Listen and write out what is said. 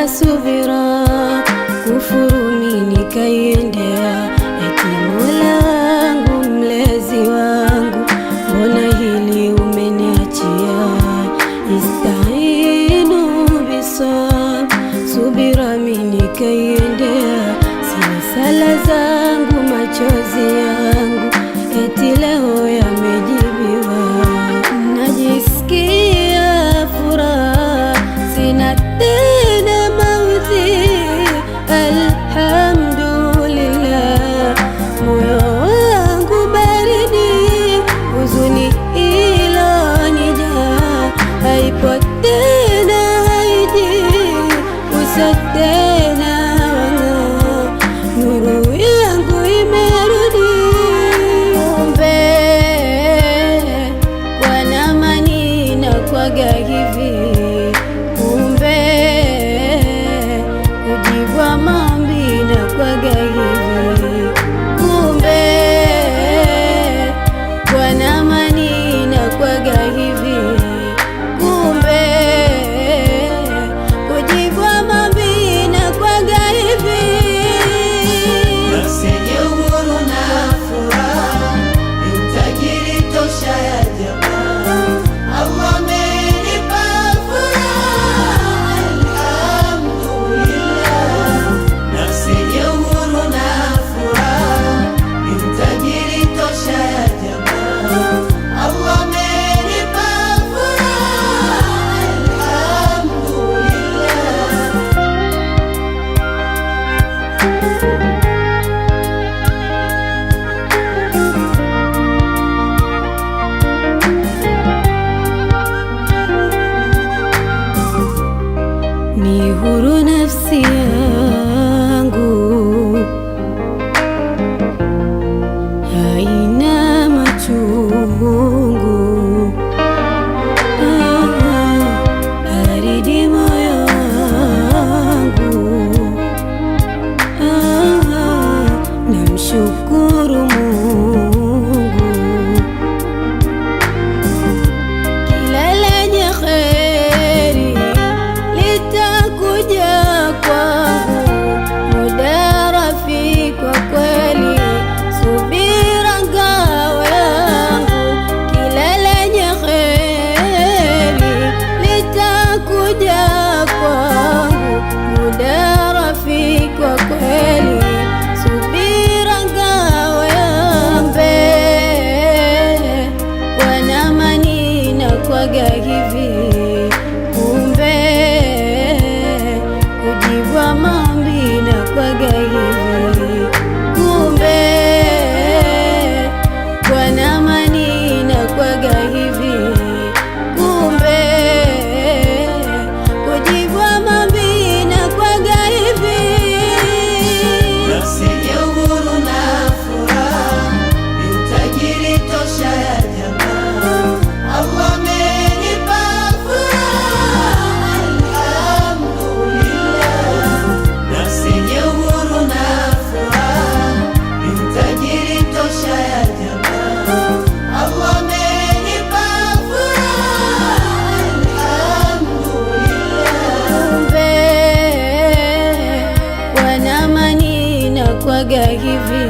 subira, kufuru mimi nikaiendea, eti Mola wangu mlezi wangu, mbona hili umeniachia? Istainu bisab, subira mimi nikaiendea, sina sala zangu machozi yangu, eti leo yamejibiwa. Najisikia furaha, sina tena mauti, alhamdulillah. Moyo wangu baridi, huzuni ilonijaa, haipo tena, haiji gusa tena, nuru yangu imerudi. Kumbe Bwana amani nakwaga hivi, kumbe kujibwa maombi nakwaga hivi, kumbe Bwana amani nakwaga hivi, kumbe kujibwa maombi nakwaga hivi. Nafsi yenye uhuru na furaha, ni utajiri tosha ya jamaa. Allah amenipa furaha, alhamdulillah. Nafsi yenye uhuru na furaha, ni utajiri tosha ya jamaa. Allah amenipa furaha, Ni huru nafsi yangu, haina machungu, baridi moyo wangu, namshukuru Mungu. Kila lenye kheri litakuja kwangu, muda rafiki kwa kweli, subira ngao yangu. Kila lenye kheri litakuja kwangu, muda rafiki kwa kweli, subira ngao yangu. Bwana amani nakwaga hivi, kumbe kujibwa maombi nakwaga hivi, kumbe Bwana amani nakwaga hivi, kumbe kujibwa maombi nakwaga hivi. nafsi yenye uhuru na furaha, ni utajiri tosha ya jamaa. Allah amenipa furaha, alhamdulillah. Nafsi yenye uhuru na furaha, ni utajiri tosha ya jamaa. Allah amenipa furaha, alhamdulillah. Kumbe Bwana amani nakwaga hivi,